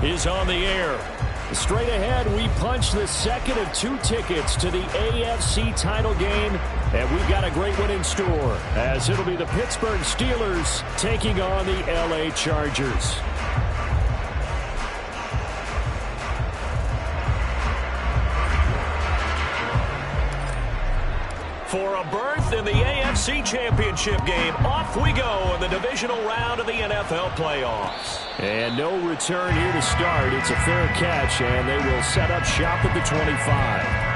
is on the air. Straight ahead, we punch the second of 2 tickets to the AFC title game, and we've got a great one in store, as it'll be the Pittsburgh Steelers taking on the LA Chargers. For a berth in the AFC Championship game, off we go in the divisional round of the NFL playoffs. And no return here to start. It's a fair catch, and they will set up shop at the 25.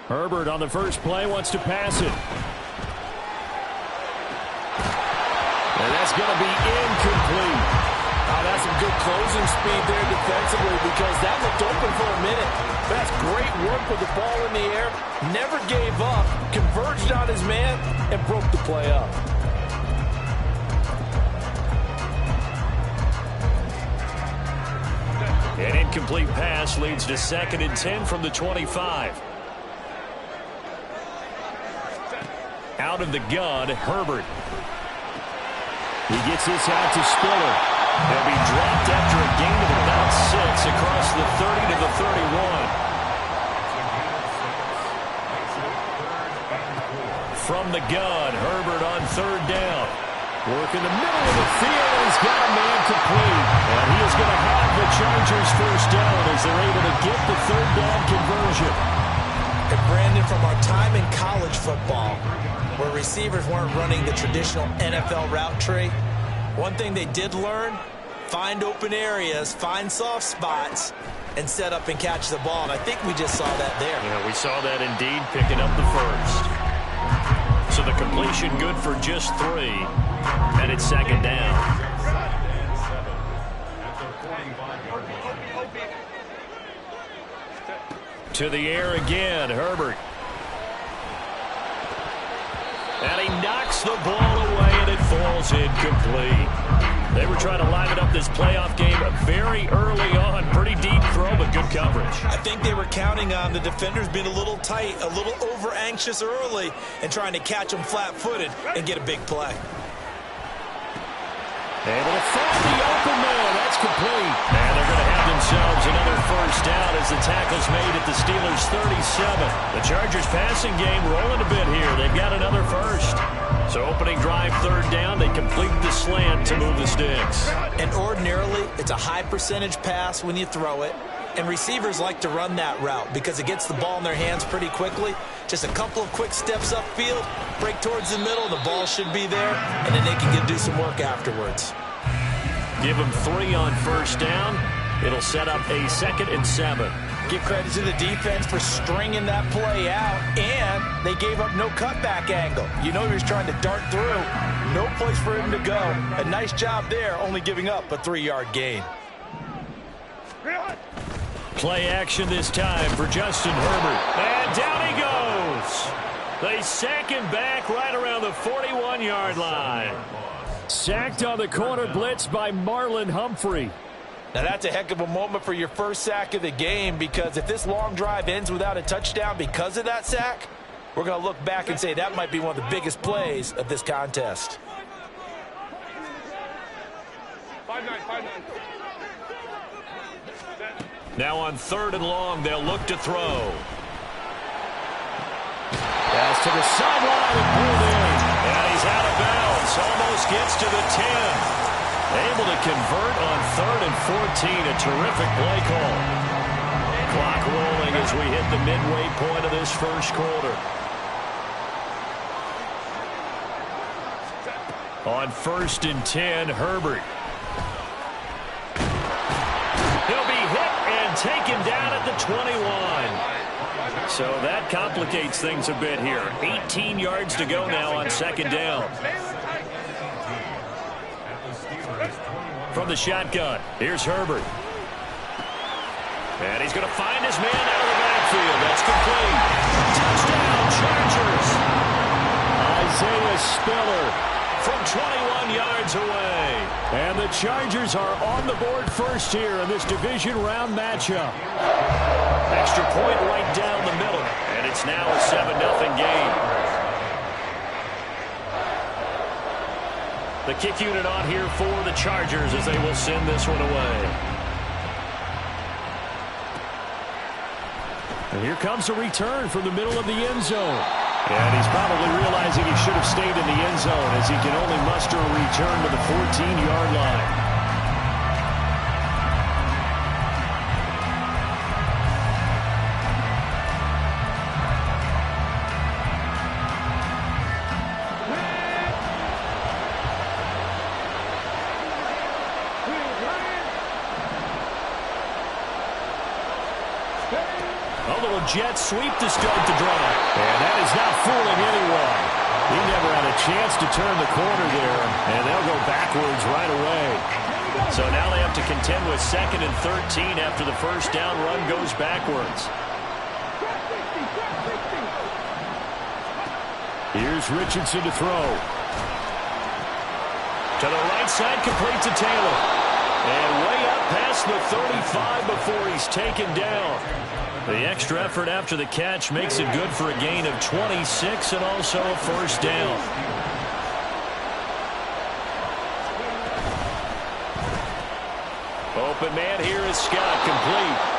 Herbert on the first play wants to pass it. And that's going to be incomplete. Oh, that's some good closing speed there defensively, because that looked open for a minute. That's great work with the ball in the air. Never gave up, converged on his man, and broke the play up. An incomplete pass leads to 2nd and 10 from the 25. Out of the gun, Herbert. He gets this out to Spiller. He'll be dropped after a gain of about 6 across the 30 to the 31. From the gun, Herbert on 3rd down. Work in the middle of the field, and he's got a man complete. And he is going to have the Chargers first down as they're able to get the 3rd down conversion. And Brandon, from our time in college football, where receivers weren't running the traditional NFL route tree, one thing they did learn, find open areas, find soft spots, and set up and catch the ball. And I think we just saw that there. Yeah, we saw that indeed, picking up the first. So the completion good for just 3. And it's 2nd down. To the air again, Herbert. And he knocks the ball away, and it falls incomplete. They were trying to liven up this playoff game very early on. Pretty deep throw, but good coverage. I think they were counting on the defenders being a little tight, a little over-anxious early, and trying to catch them flat-footed and get a big play. Able to find the open man. That's complete. And they're going to have themselves another first down as the tackle's made at the Steelers' 37. The Chargers passing game rolling a bit here. They've got another first. So opening drive, 3rd down. They complete the slant to move the sticks. And ordinarily, it's a high percentage pass when you throw it. And receivers like to run that route because it gets the ball in their hands pretty quickly. Just a couple of quick steps upfield, break towards the middle, the ball should be there, and then they can do some work afterwards. Give them 3 on first down. It'll set up a 2nd and 7. Give credit to the defense for stringing that play out, and they gave up no cutback angle. You know he was trying to dart through. No place for him to go. A nice job there, only giving up a 3-yard gain. Play action this time for Justin Herbert. And down he goes. They sack him back right around the 41-yard line. Sacked on the corner blitz by Marlon Humphrey. Now that's a heck of a moment for your first sack of the game, because if this long drive ends without a touchdown because of that sack, we're going to look back and say that might be one of the biggest plays of this contest. 5-9. Now on 3rd and long, they'll look to throw. Pass to the sideline and pulled in. And he's out of bounds. Almost gets to the 10. Able to convert on 3rd and 14. A terrific play call. Clock rolling as we hit the midway point of this first quarter. On 1st and 10, Herbert. He'll be hit and taken down at the 21. So that complicates things a bit here. 18 yards to go now on 2nd down. From the shotgun, here's Herbert. And he's going to find his man out of the backfield. That's complete. Chargers are on the board first here in this division round matchup. Extra point right down the middle, and it's now a 7-0 game. The kick unit on here for the Chargers as they will send this one away. And here comes a return from the middle of the end zone. And he's probably realizing he should have stayed in the end zone as he can only muster a return to the 14-yard line. Jet sweep to start the drive. And that is not fooling anyone. He never had a chance to turn the corner there, and they'll go backwards right away. So now they have to contend with 2nd and 13 after the first down run goes backwards. Here's Richardson to throw. To the right side, complete to Taylor. And way up past the 35 before he's taken down. The extra effort after the catch makes it good for a gain of 26 and also a first down. Open man here is Scott, complete.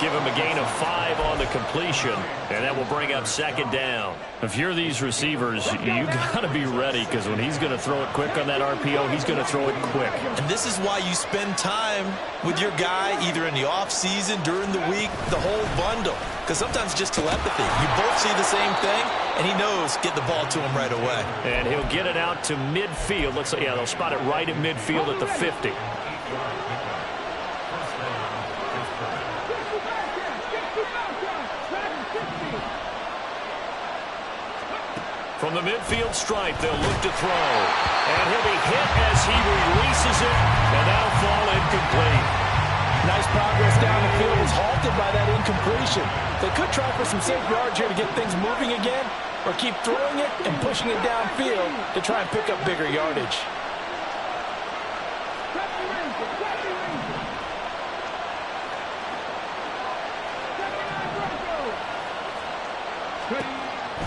Give him a gain of 5 on the completion, and that will bring up 2nd down. If you're these receivers, you got to be ready because when he's going to throw it quick on that RPO, he's going to throw it quick. And this is why you spend time with your guy either in the offseason, during the week, the whole bundle. Because sometimes just telepathy. You both see the same thing, and he knows get the ball to him right away. And he'll get it out to midfield. Looks like, yeah, they'll spot it right at midfield at the 50. From the midfield stripe, they'll look to throw. And he'll be hit as he releases it, and that'll fall incomplete. Nice progress down the field was halted by that incompletion. They could try for some safe yards here to get things moving again, or keep throwing it and pushing it downfield to try and pick up bigger yardage.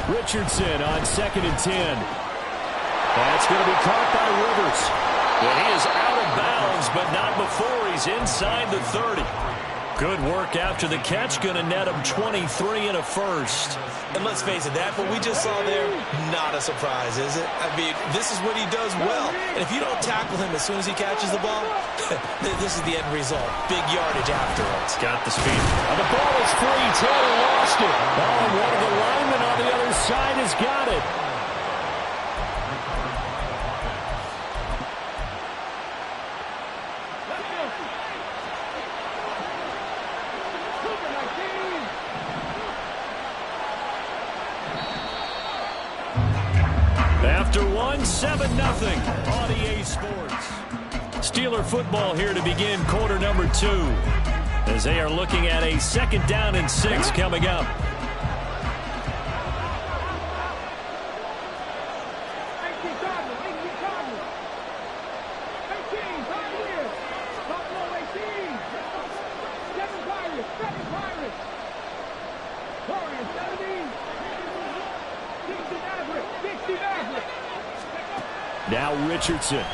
Richardson on 2nd and 10. That's going to be caught by Rivers. Well, he is out of bounds, but not before he's inside the 30. Good work after the catch. Going to net him 23 and a first. And let's face it, that what we just saw there, not a surprise, is it? I mean, this is what he does well. And if you don't tackle him as soon as he catches the ball, this is the end result. Big yardage afterwards. Got the speed. The ball is free. Taylor lost it. Oh, and one of the linemen on the other side has got it. After 7-0 on EA Sports. Steeler football here to begin quarter number 2 as they are looking at a 2nd down and 6 coming up. Now Richardson. And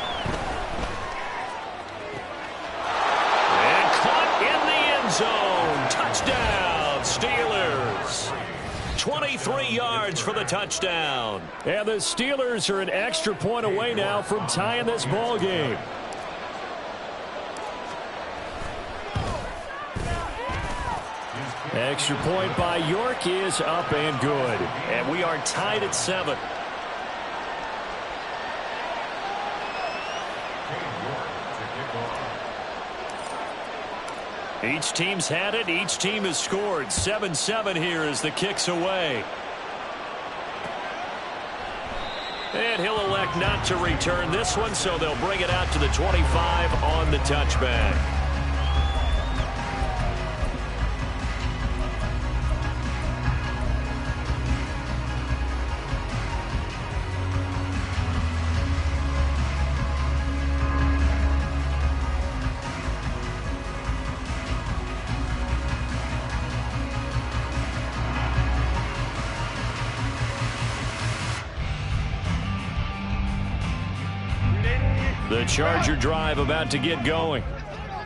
caught in the end zone. Touchdown, Steelers. 23 yards for the touchdown. And the Steelers are an extra point away now from tying this ball game. Extra point by York is up and good. And we are tied at 7. Each team's had it. Each team has scored. 7-7 here as the kick's away. And he'll elect not to return this one, so they'll bring it out to the 25 on the touchback. The Charger drive about to get going.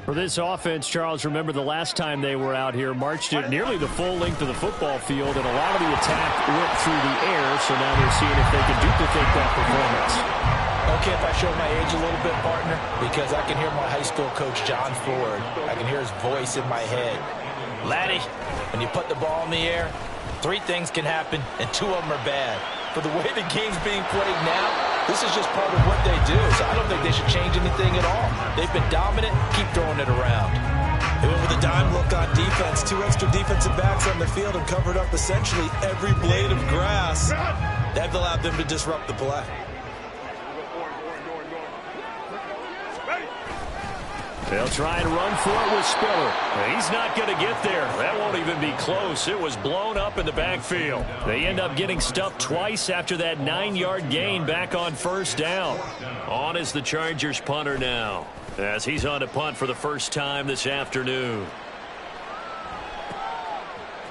For this offense, Charles, remember the last time they were out here, marched it nearly the full length of the football field, and a lot of the attack went through the air, so now they're seeing if they can duplicate that performance. Okay, if I show my age a little bit, partner, because I can hear my high school coach, John Ford. I can hear his voice in my head. Laddie, when you put the ball in the air, 3 things can happen, and 2 of them are bad. For the way the game's being played now, this is just part of what they do, so I don't think they should change anything at all. They've been dominant. Keep throwing it around. They went with a dime look on defense. 2 extra defensive backs on the field and covered up essentially every blade of grass. That allowed them to disrupt the play. They'll try and run for it with Spiller. He's not going to get there. That won't even be close. It was blown up in the backfield. They end up getting stuffed twice after that 9-yard gain back on first down. On is the Chargers punter now, as he's on to punt for the first time this afternoon.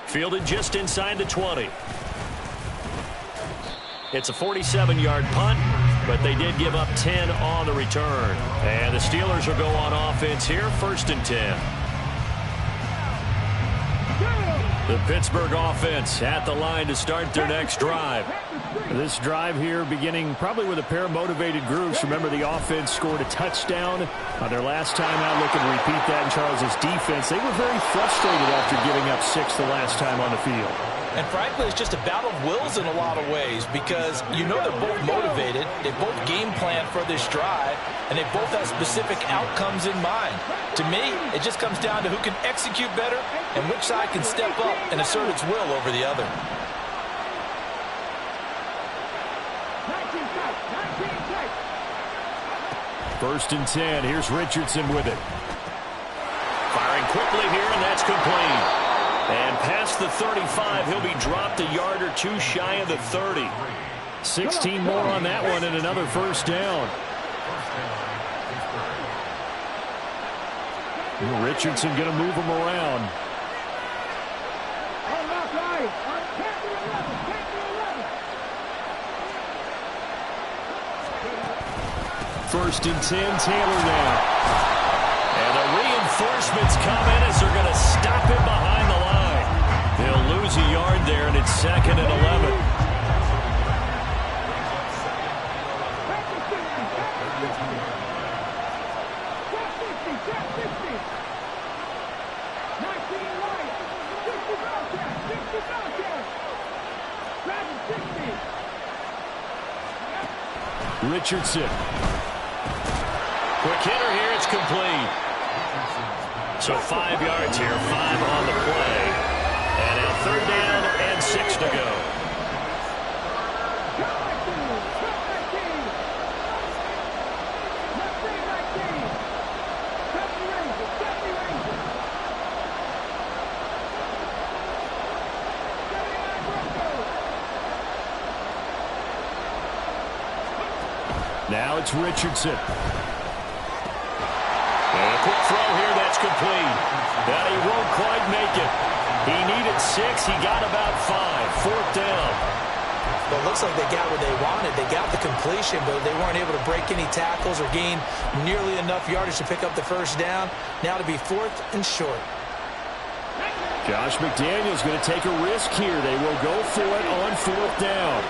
Fielded just inside the 20. It's a 47-yard punt, but they did give up 10 on the return. And the Steelers will go on offense here, 1st and 10. The Pittsburgh offense at the line to start their next drive. This drive here beginning probably with a pair of motivated groups. Remember, the offense scored a touchdown on their last time out. Looking to repeat that in Charles' defense. They were very frustrated after giving up 6 the last time on the field. And frankly, it's just a battle of wills in a lot of ways because you know they're both motivated, they both game plan for this drive, and they both have specific outcomes in mind. To me, it just comes down to who can execute better and which side can step up and assert its will over the other. First and 10. Here's Richardson with it. Firing quickly here, and that's complete. And past the 35, he'll be dropped a yard or 2 shy of the 30. 16 more on that one and another first down. Richardson going to move him around. First and 10, Taylor now. And the reinforcements come in as they're going to stop him behind the line. They'll lose a yard there, and it's 2nd and 11. Richardson. Quick hitter here, it's complete. So 5 yards here, 5 on the play. And now 3rd down and 6 to go. Now it's Richardson. And a quick throw here, that's complete. But he won't quite make it. He needed 6, he got about 5. 4th down. Well, it looks like they got what they wanted. They got the completion, but they weren't able to break any tackles or gain nearly enough yardage to pick up the first down. Now to be 4th and short. Josh McDaniels going to take a risk here. They will go for it on 4th down.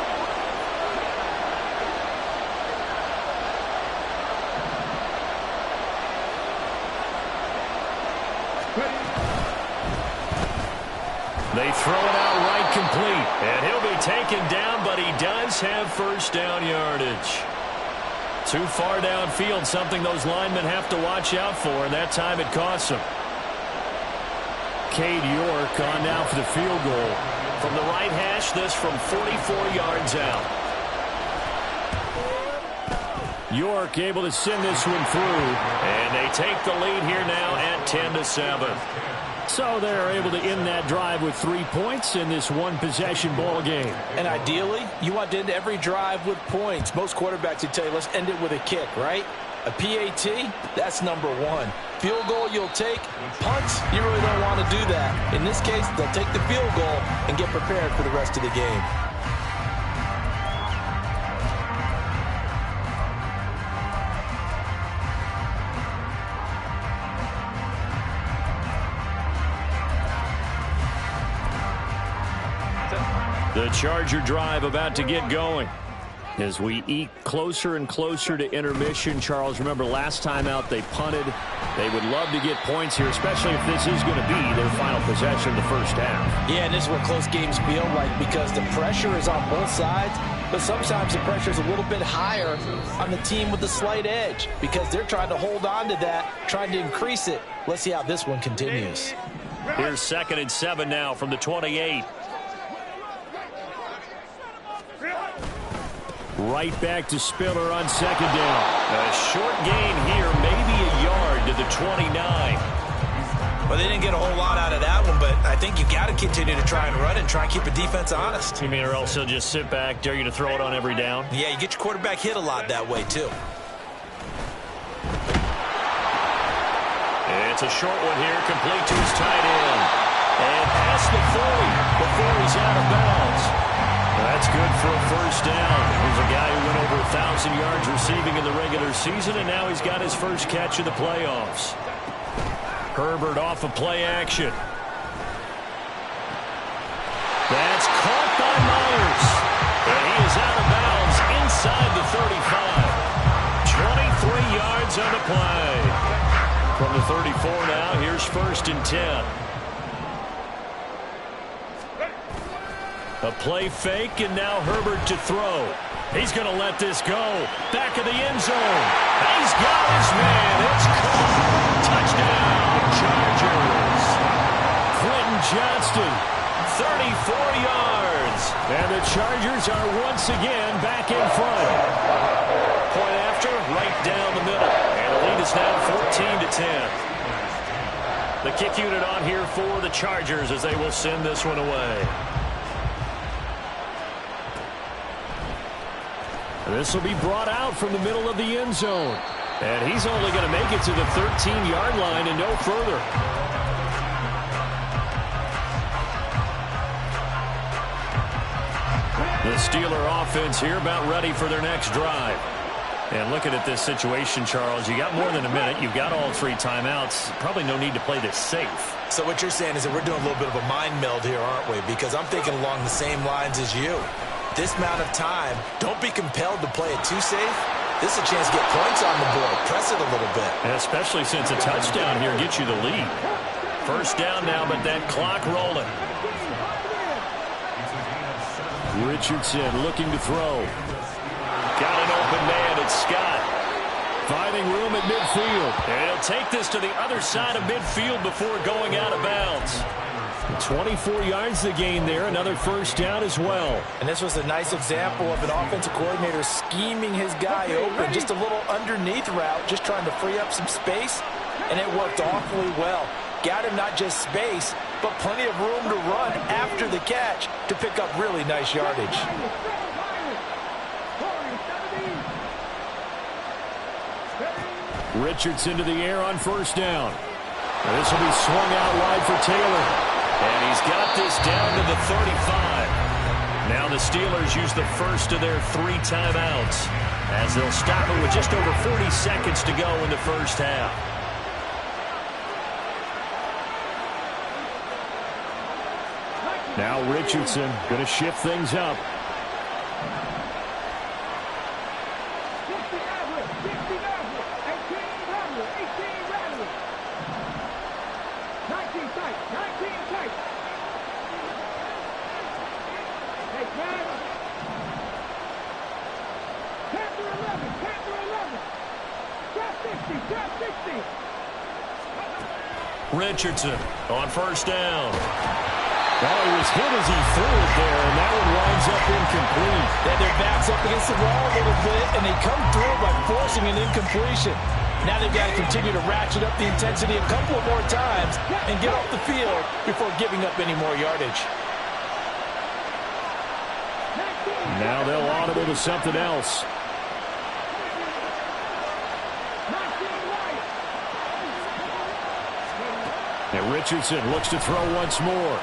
They throw it out right complete. And he'll be taken down, but he does have first down yardage. Too far downfield, something those linemen have to watch out for, and that time it costs them. Cade York on now for the field goal. From the right hash, this from 44 yards out. York able to send this one through. And they take the lead here now at 10-7. So they're able to end that drive with 3 points in this one-possession ball game. And ideally, you want to end every drive with points. Most quarterbacks would tell you, let's end it with a kick, right? A PAT, that's number 1. Field goal you'll take. Punts, you really don't want to do that. In this case, they'll take the field goal and get prepared for the rest of the game. The Charger drive about to get going. As we eke closer and closer to intermission, Charles, remember last time out they punted. They would love to get points here, especially if this is going to be their final possession of the first half. Yeah, and this is what close games feel like because the pressure is on both sides, but sometimes the pressure is a little bit higher on the team with the slight edge because they're trying to hold on to that, trying to increase it. Let's see how this one continues. Here's 2nd and 7 now from the 28. Right back to Spiller on 2nd down. A short gain here, maybe a yard to the 29. Well, they didn't get a whole lot out of that one, but I think you got to continue to try and run and try and keep a defense honest. You mean or else he'll just sit back, dare you to throw it on every down? Yeah, you get your quarterback hit a lot that way, too. It's a short one here, complete to his tight end. And past the 40 before he's out of bounds. That's good for a first down. Here's a guy who went over 1,000 yards receiving in the regular season, and now he's got his first catch of the playoffs. Herbert off of play action. That's caught by Myers. And he is out of bounds inside the 35. 23 yards on the play. From the 34 now, here's 1st and 10. A play fake, and now Herbert to throw. He's going to let this go. Back of the end zone. He's got his man. It's caught. Touchdown, Chargers. Quentin Johnston, 34 yards. And the Chargers are once again back in front. Point after, right down the middle. And the lead is now 14-10. The kick unit on here for the Chargers as they will send this one away. This will be brought out from the middle of the end zone. And he's only going to make it to the 13-yard line and no further. The Steeler offense here about ready for their next drive. And looking at this situation, Charles, you got more than a minute. You've got all 3 timeouts. Probably no need to play this safe. So what you're saying is that we're doing a little bit of a mind meld here, aren't we? Because I'm thinking along the same lines as you. This amount of time, don't be compelled to play it too safe. This is a chance to get points on the board. Press it a little bit. And especially since a touchdown here gets you the lead. First down now, but that clock rolling. Richardson looking to throw. Got an open man. It's Scott. Finding room at midfield. And he'll take this to the other side of midfield before going out of bounds. 24 yards to gain there. Another first down as well. And this was a nice example of an offensive coordinator scheming his guy open. Just a little underneath route, just trying to free up some space. And it worked awfully well. Got him not just space, but plenty of room to run after the catch to pick up really nice yardage. Richardson to the air on first down. And this will be swung out wide for Taylor. And he's got this down to the 35. Now the Steelers use the first of their 3 timeouts as they'll stop it with just over 40 seconds to go in the first half. Now Richardson going to shift things up. Richardson on first down. Well, he was hit as he threw it there, and that one winds up incomplete. Yeah, their backs up against the wall a little bit, and they come through by forcing an incompletion. Now they've got to continue to ratchet up the intensity a couple of more times and get off the field before giving up any more yardage. Now they'll audible to something else. And Richardson looks to throw once more.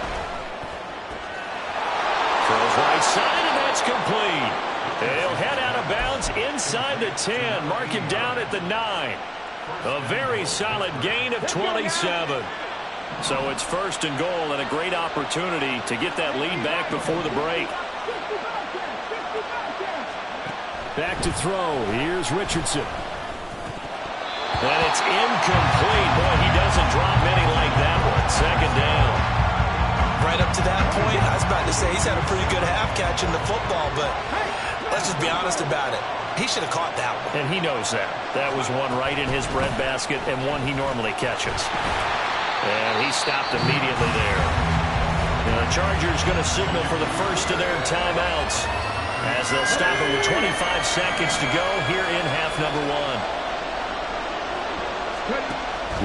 Throws right side, and that's complete. He'll head out of bounds inside the 10. Mark him down at the 9. A very solid gain of 27. So it's 1st and goal and a great opportunity to get that lead back before the break. Back to throw. Here's Richardson. And it's incomplete. Boy, he doesn't drop many like that one. 2nd down. Right up to that point, I was about to say he's had a pretty good half catching the football, but let's just be honest about it. He should have caught that one. And he knows that. That was one right in his breadbasket and one he normally catches. And he stopped immediately there. Now the Chargers going to signal for the first of their timeouts as they'll stop it with 25 seconds to go here in half number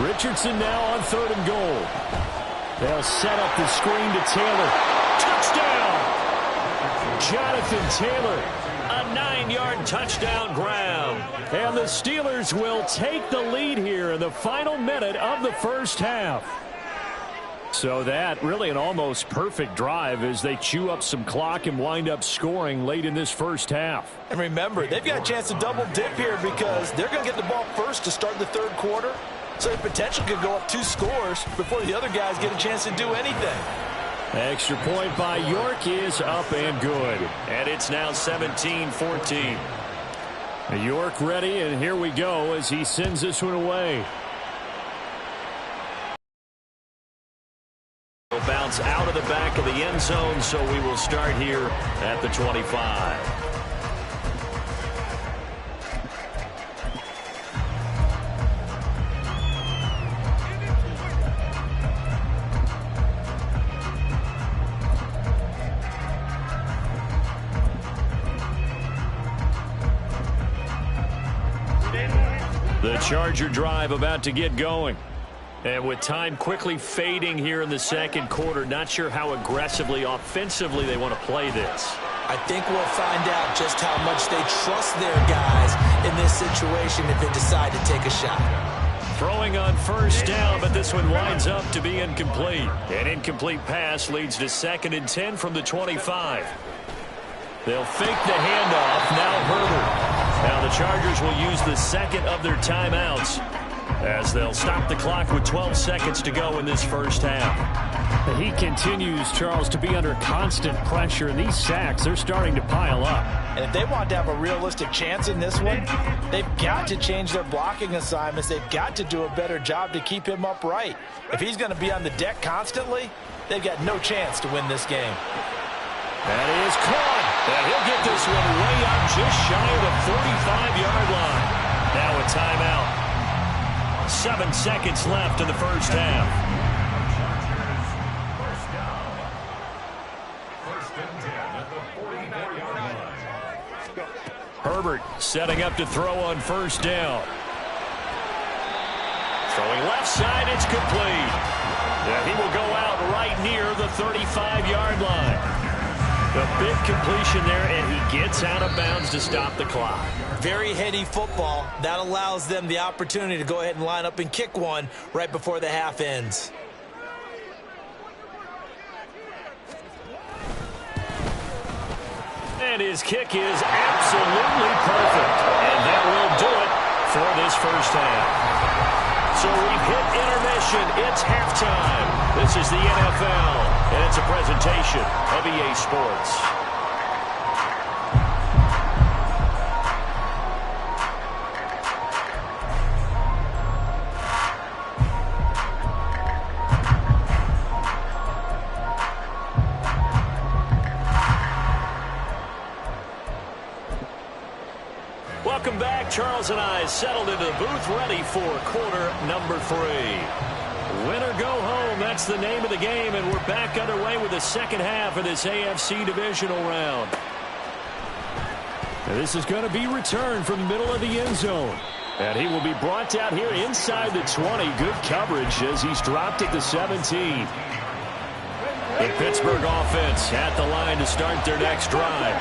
1. Richardson now on 3rd and goal. They'll set up the screen to Taylor. Touchdown! Jonathan Taylor. A 9-yard touchdown grab. And the Steelers will take the lead here in the final minute of the first half. So that really an almost perfect drive as they chew up some clock and wind up scoring late in this first half. And remember, they've got a chance to double dip here because they're going to get the ball first to start the 3rd quarter. So the potential could go up 2 scores before the other guys get a chance to do anything. Extra point by York is up and good. And it's now 17-14. York ready, and here we go as he sends this one away. Will bounce out of the back of the end zone, so we will start here at the 25. The Charger drive about to get going. And with time quickly fading here in the 2nd quarter, not sure how aggressively, offensively they want to play this. I think we'll find out just how much they trust their guys in this situation if they decide to take a shot. Throwing on 1st down, but this one winds up to be incomplete. An incomplete pass leads to 2nd and 10 from the 25. They'll fake the handoff. Now Herbert. Now the Chargers will use the 2nd of their timeouts as they'll stop the clock with 12 seconds to go in this first half. He continues, Charles, to be under constant pressure, and these sacks are starting to pile up. And if they want to have a realistic chance in this one, they've got to change their blocking assignments. They've got to do a better job to keep him upright. If he's going to be on the deck constantly, they've got no chance to win this game. That is caught. And he'll get this one way up just shy of the 45-yard line. Now a timeout. 7 seconds left in the first half. Herbert setting up to throw on 1st down. Throwing left side, it's complete. And he will go out right near the 35-yard line. A big completion there, and he gets out of bounds to stop the clock. Very heady football. That allows them the opportunity to go ahead and line up and kick one right before the half ends. And his kick is absolutely perfect. And that will do it for this first half. So we've hit intermission. It's halftime. This is the NFL, and it's a presentation of EA Sports. Welcome back. Charles and I settled into the booth, ready for quarter number 3. Win or go home, that's the name of the game, and we're back underway with the second half of this AFC divisional round. Now this is going to be returned from the middle of the end zone. And he will be brought down here inside the 20. Good coverage as he's dropped at the 17. The Pittsburgh offense at the line to start their next drive.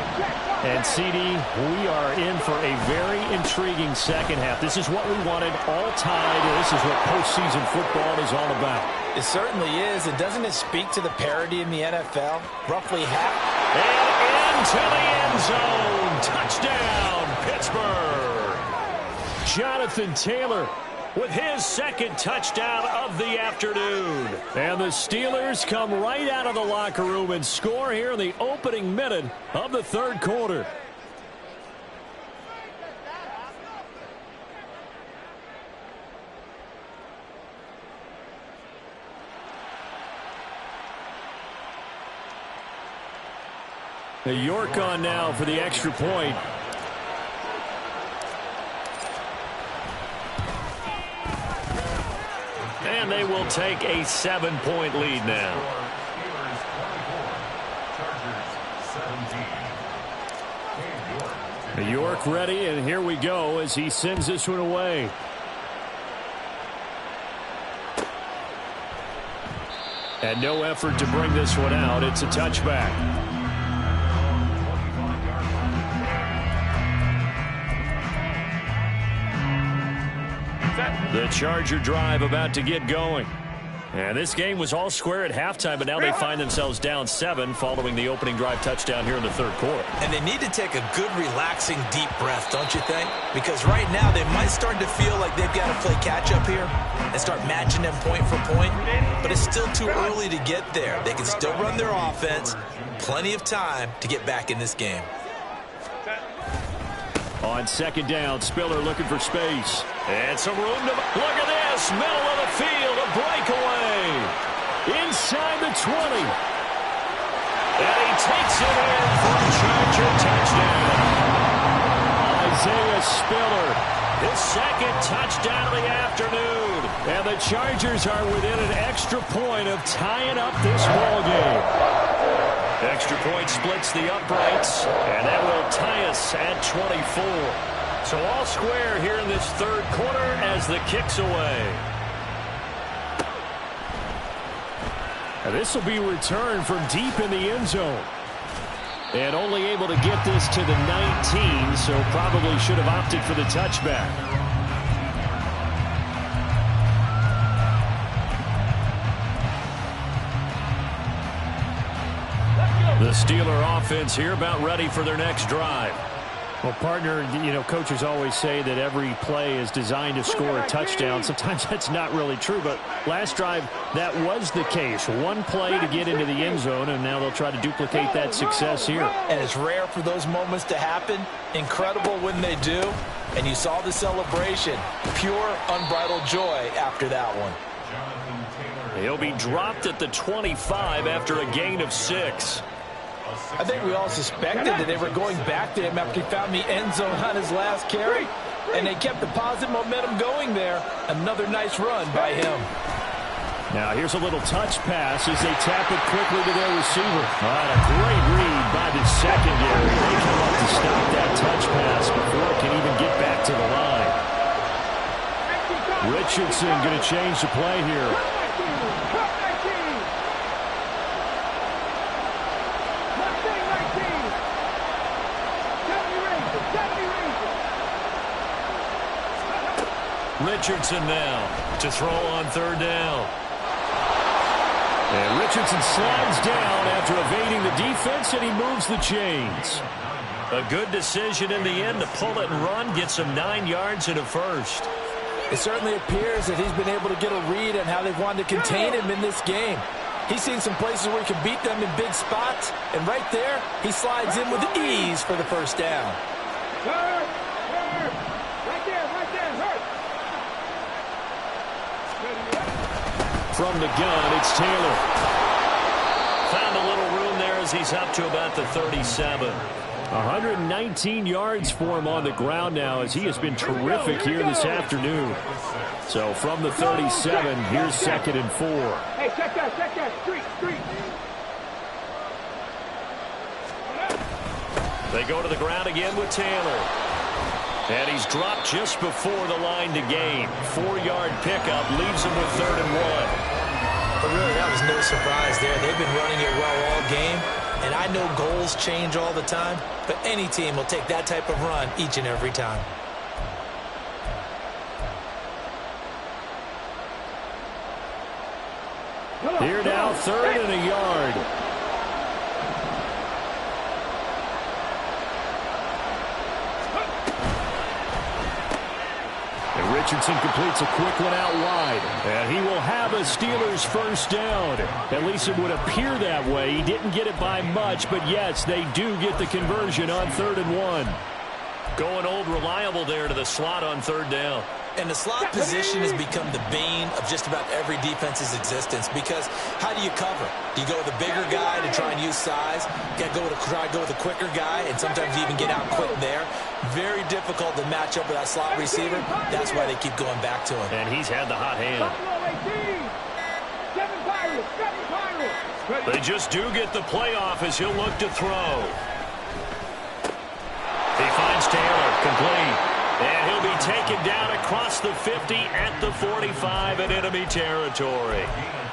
And, CD, we are in for a very intriguing second half. This is what we wanted, all tied, and this is what postseason football is all about. It certainly is. And doesn't it speak to the parity in the NFL? Roughly half. And into the end zone. Touchdown, Pittsburgh. Jonathan Taylor with his second touchdown of the afternoon. And the Steelers come right out of the locker room and score here in the opening minute of the third quarter. York on now for the extra point. And they will take a 7-point lead now. York ready, and here we go as he sends this one away. And no effort to bring this one out. It's a touchback. The Charger drive about to get going. And this game was all square at halftime, but now they find themselves down 7 following the opening drive touchdown here in the third quarter. And they need to take a good, relaxing, deep breath, don't you think? Because right now they might start to feel like they've got to play catch-up here and start matching them point for point. But it's still too early to get there. They can still run their offense. Plenty of time to get back in this game. On second down, Spiller looking for space. And some room to... Look at this! Middle of the field, a breakaway! Inside the 20. And he takes it in for a Charger touchdown. Isaiah Spiller. His second touchdown of the afternoon. And the Chargers are within an extra point of tying up this ball game. Extra point splits the uprights, and that will tie us at 24. So all square here in this third quarter as the kick's away. And this will be returned from deep in the end zone. And only able to get this to the 19, so probably should have opted for the touchback. The Steeler offense here about ready for their next drive. Well, partner, you know, coaches always say that every play is designed to score a touchdown. Sometimes that's not really true, but last drive, that was the case. One play to get into the end zone, and now they'll try to duplicate that success here. And it's rare for those moments to happen. Incredible when they do. And you saw the celebration. Pure, unbridled joy after that one. He'll be dropped at the 25 after a gain of 6. I think we all suspected that they were going back to him after he found the end zone on his last carry. And they kept the positive momentum going there. Another nice run by him. Now here's a little touch pass as they tap it quickly to their receiver. A great read by the secondary. They come up to stop that touch pass before it can even get back to the line. Richardson going to change the play here. Richardson now to throw on third down. And Richardson slides down after evading the defense, and he moves the chains. A good decision in the end to pull it and run, get some 9 yards and a first. It certainly appears that he's been able to get a read on how they've wanted to contain him in this game. He's seen some places where he can beat them in big spots, and right there, he slides in with ease for the first down. From the gun, it's Taylor. Found a little room there as he's up to about the 37. 119 yards for him on the ground now as he has been terrific here this afternoon. So from the 37, here's 2nd and 4. Hey, check that, street. They go to the ground again with Taylor. And he's dropped just before the line to gain. 4-yard pickup leaves him with 3rd and 1. But really, that was no surprise there. They've been running it well all game. And I know goals change all the time, but any team will take that type of run each and every time. Here now, 3rd and a yard. Richardson completes a quick one out wide. And he will have a Steelers first down. At least it would appear that way. He didn't get it by much, but yes, they do get the conversion on 3rd and 1. Going old reliable there to the slot on 3rd down. And the slot position has become the bane of just about every defense's existence, because how do you cover? Do you go with a bigger guy to try and use size? You got to try to go with a quicker guy, and sometimes you even get out quick there. Very difficult to match up with that slot receiver. That's why they keep going back to him. And he's had the hot hand. They just do get the playoff as he'll look to throw. He finds Taylor, complete. And he'll be taken down across the 50 at the 45 in enemy territory.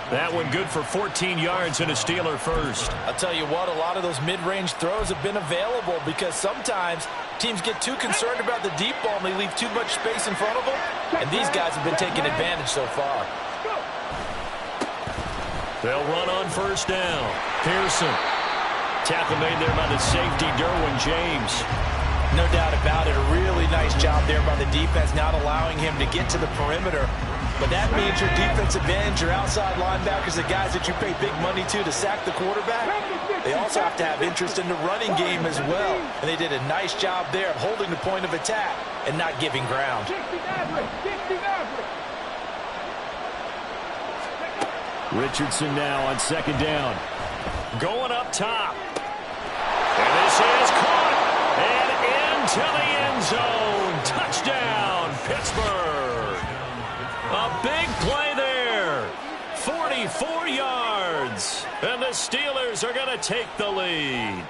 That one good for 14 yards and a Steeler first. I'll tell you what, a lot of those mid-range throws have been available because sometimes teams get too concerned about the deep ball and they leave too much space in front of them. And these guys have been taking advantage so far. They'll run on first down. Pearson. Tackle made there by the safety, Derwin James. No doubt about it. A really nice job there by the defense, not allowing him to get to the perimeter. But that means your defensive ends, your outside linebackers, the guys that you pay big money to sack the quarterback, they also have to have interest in the running game as well. And they did a nice job there of holding the point of attack and not giving ground. Richardson now on 2nd down. Going up top. And this is caught. And into the end zone. Touchdown, Pittsburgh. A big play there. 44 yards. And the Steelers are going to take the lead.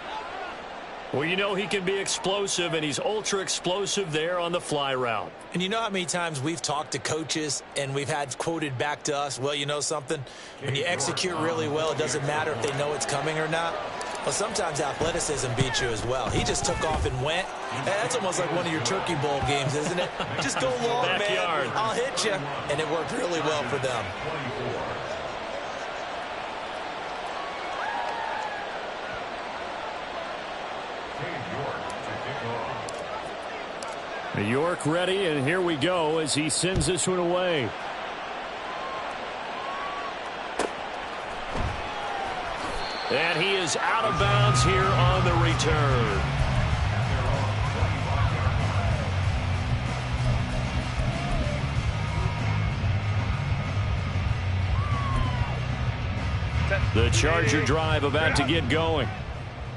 Well, you know he can be explosive, and he's ultra-explosive there on the fly route. And you know how many times we've talked to coaches and we've had quoted back to us, well, you know something? When you execute really well, it doesn't matter if they know it's coming or not. Well, sometimes athleticism beats you as well. He just took off and went. And that's almost like one of your Turkey Bowl games, isn't it? Just go long, Backyard. man. I'll hit you. And it worked really well for them. New York ready, and here we go as he sends this one away. And he is out of bounds here on the return. The Charger drive about to get going.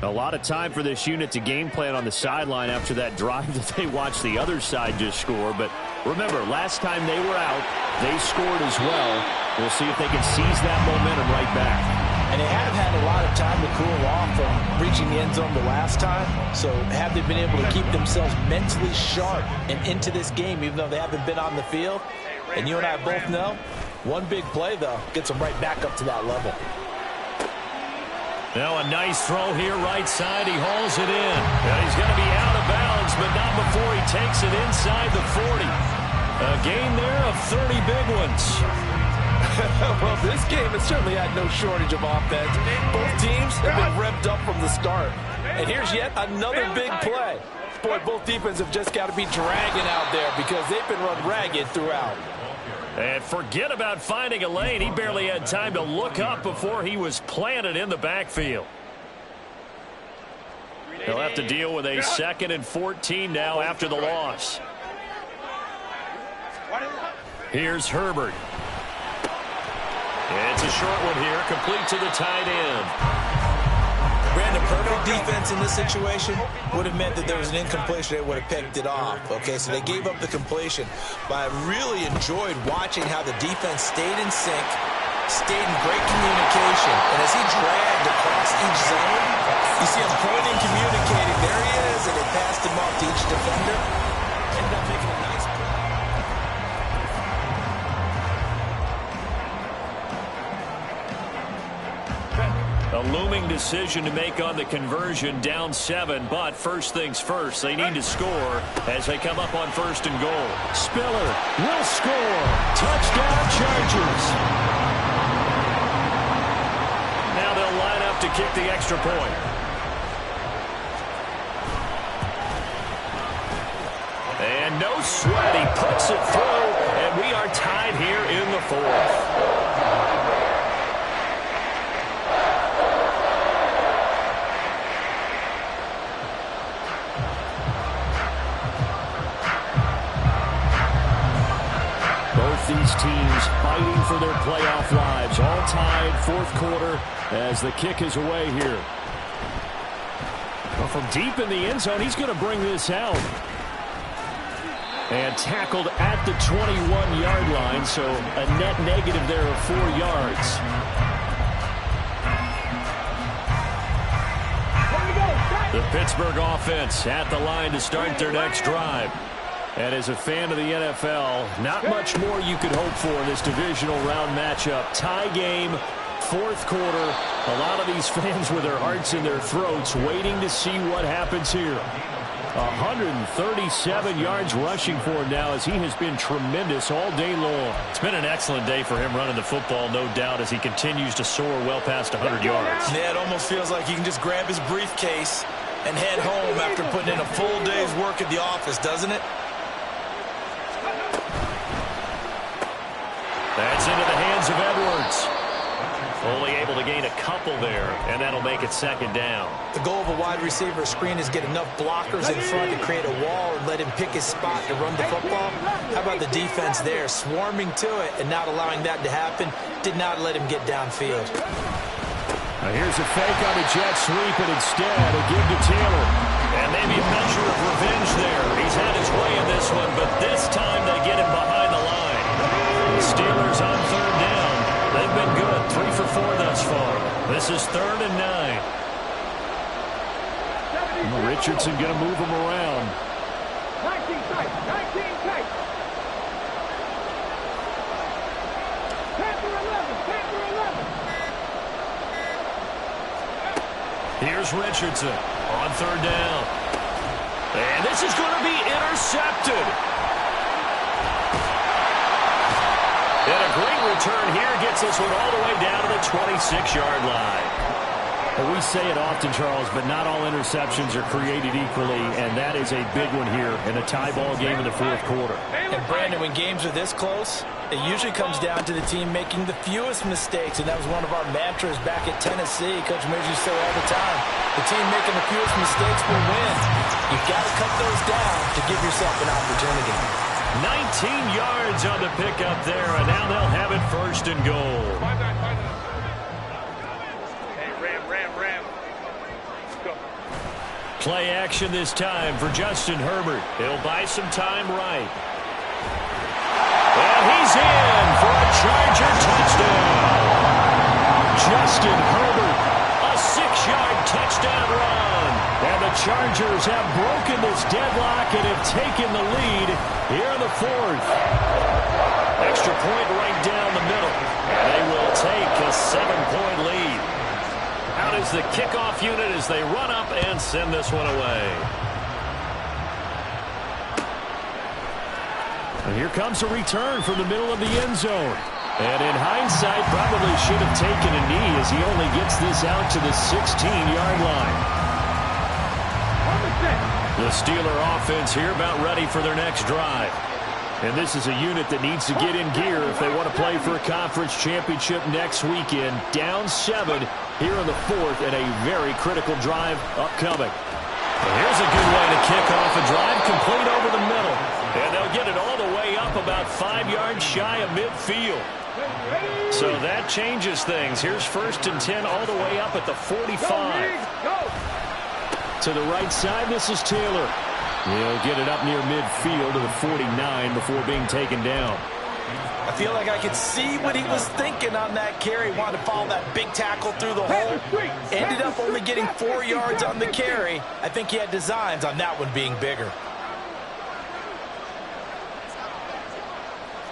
A lot of time for this unit to game plan on the sideline after that drive that they watched the other side just score. But remember, last time they were out, they scored as well. We'll see if they can seize that momentum right back. And they have had a lot of time to cool off from reaching the end zone the last time. So have they been able to keep themselves mentally sharp and into this game, even though they haven't been on the field? And you and I both know, one big play, though, gets them right back up to that level. Now a nice throw here, right side. He hauls it in. And he's going to be out of bounds, but not before he takes it inside the 40. A gain there of 30 big ones. Well, this game has certainly had no shortage of offense. Both teams have been revved up from the start. And here's yet another big play. Boy, both defenses have just got to be dragging out there because they've been run ragged throughout. And forget about finding a lane. He barely had time to look up before he was planted in the backfield. He'll have to deal with a 2nd and 14 now after the loss. Here's Herbert. It's a short one here, complete to the tight end. Brandon, perfect defense in this situation would have meant that there was an incompletion. They would have picked it off. Okay, so they gave up the completion. But I really enjoyed watching how the defense stayed in sync, stayed in great communication. And as he dragged across each zone, you see him pointing, communicating. There he is, and they passed him off to each defender. Ended up making a nice play. A looming decision to make on the conversion, down 7, but first things first, they need to score as they come up on 1st and goal. Spiller will score. Touchdown, Chargers. Now they'll line up to kick the extra point. And no sweat. He puts it through, and we are tied here in the fourth. These teams fighting for their playoff lives. All tied, fourth quarter, as the kick is away here. Well, from deep in the end zone, he's going to bring this out. And tackled at the 21-yard line, so a net negative there of 4 yards. The Pittsburgh offense at the line to start their next drive. And as a fan of the NFL, not much more you could hope for in this divisional round matchup. Tie game, fourth quarter. A lot of these fans with their hearts in their throats waiting to see what happens here. 137 yards rushing for him now as he has been tremendous all day long. It's been an excellent day for him running the football, no doubt, as he continues to soar well past 100 yards. Yeah, it almost feels like he can just grab his briefcase and head home after putting in a full day's work at the office, doesn't it? That's into the hands of Edwards. Only able to gain a couple there, and that'll make it second down. The goal of a wide receiver screen is get enough blockers in front to create a wall and let him pick his spot to run the football. How about the defense there, swarming to it and not allowing that to happen? Did not let him get downfield. Now here's a fake on the jet sweep, and instead a give to Taylor. And maybe a measure of revenge there. He's had his way in this one, but this time they get him behind the line. The Steelers on third down. They've been good, 3 for 4 thus far. This is 3rd and 9. Richardson going to move him around. 19 tight, 19 tight. Panther 11, Panther 11. Here's Richardson on third down. And this is going to be intercepted. And a great return here gets this one all the way down to the 26-yard line. Well, we say it often, Charles, but not all interceptions are created equally, and that is a big one here in a tie ball game in the fourth quarter. And, Brandon, when games are this close, it usually comes down to the team making the fewest mistakes, and that was one of our mantras back at Tennessee. Coach Mears used to say all the time, the team making the fewest mistakes will win. You've got to cut those down to give yourself an opportunity. 19 yards on the pickup there, and now they'll have it 1st and goal. Hey, Ram. Go. Play action this time for Justin Herbert. He'll buy some time right. And he's in for a Charger touchdown. Justin Herbert, a 6-yard touchdown run. And the Chargers have broken this deadlock and have taken the lead here in the fourth. Extra point right down the middle. And they will take a 7-point lead. Out is the kickoff unit as they run up and send this one away. And here comes a return from the middle of the end zone. And in hindsight, probably should have taken a knee as he only gets this out to the 16-yard line. The Steeler offense here about ready for their next drive. And this is a unit that needs to get in gear if they want to play for a conference championship next weekend. Down 7 here in the fourth and a very critical drive upcoming. And here's a good way to kick off a drive, complete over the middle. And they'll get it all the way up about 5 yards shy of midfield. So that changes things. Here's 1st and 10 all the way up at the 45. To the right side, this is Taylor. He'll get it up near midfield to the 49 before being taken down. I feel like I could see what he was thinking on that carry. Wanted to follow that big tackle through the hole. Ended up only getting 4 yards on the carry. I think he had designs on that one being bigger.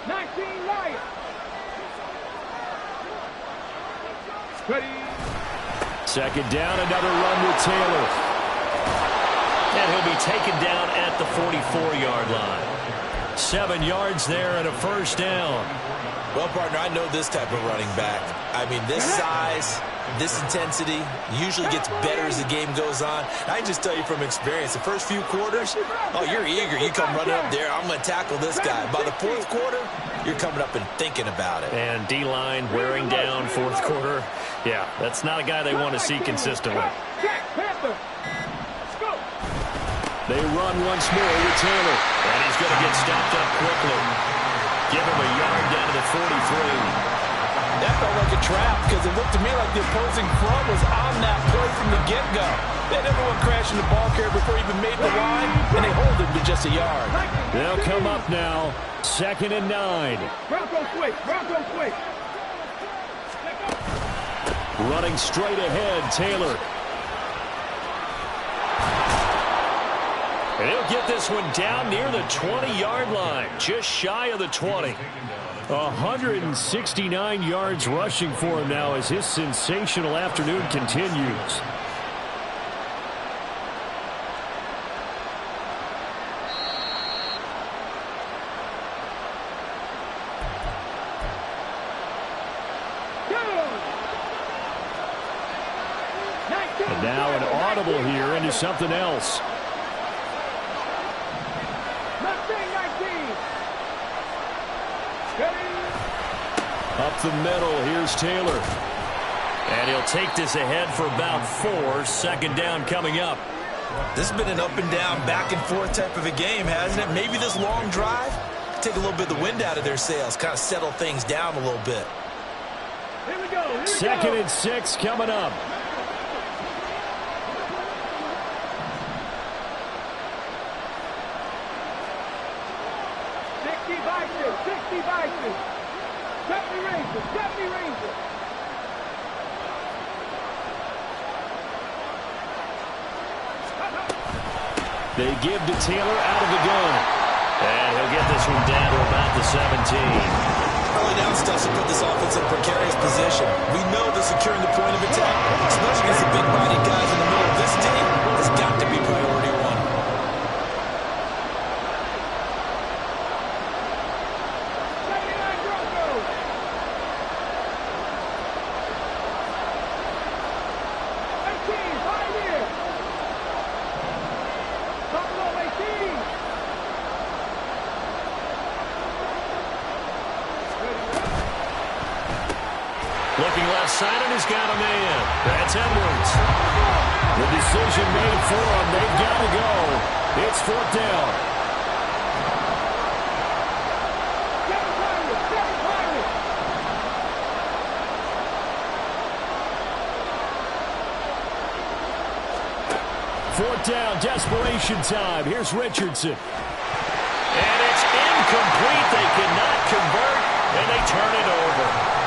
19 Lions. Ready. Second down, another run with Taylor. And he'll be taken down at the 44-yard line. 7 yards there and a 1st down. Well, partner, I know this type of running back. I mean, this size, This intensity usually gets better as the game goes on. I can just tell you from experience, the first few quarters, oh, you're eager. You come running up there, I'm going to tackle this guy. By the fourth quarter, you're coming up and thinking about it. And D-line wearing down fourth quarter. Yeah, that's not a guy they want to see consistently. They run once more with Taylor. And he's going to get stopped up quickly. Give him a yard down to the 43. That felt like a trap because it looked to me like the opposing front was on that play from the get-go. They had everyone crashing the ball carrier before he even made the line, and they hold him to just a yard. They'll come up now, 2nd and 9. Bronco switch. Bronco switch. Running straight ahead, Taylor. And he'll get this one down near the 20-yard line, just shy of the 20. 169 yards rushing for him now as his sensational afternoon continues. And now an audible here into something else. Up the middle, here's Taylor. And he'll take this ahead for about 4. 2nd down coming up. This has been an up and down, back and forth type of a game, hasn't it? Maybe this long drive take a little bit of the wind out of their sails, kind of settle things down a little bit. Here we go. 2nd and 6 coming up. They give to Taylor out of the gun. And he'll get this one down to about the 17. Early down stuff to put this offense in a precarious position. We know that securing the point of attack, especially against the big-bodied guys in the middle of this team, has got to be priority 1. Looking left side, and he's got a man. That's Edwards. The decision made for them. They've got to go. It's 4th down. Fourth down, desperation time. Here's Richardson. And it's incomplete. They cannot convert, and they turn it over.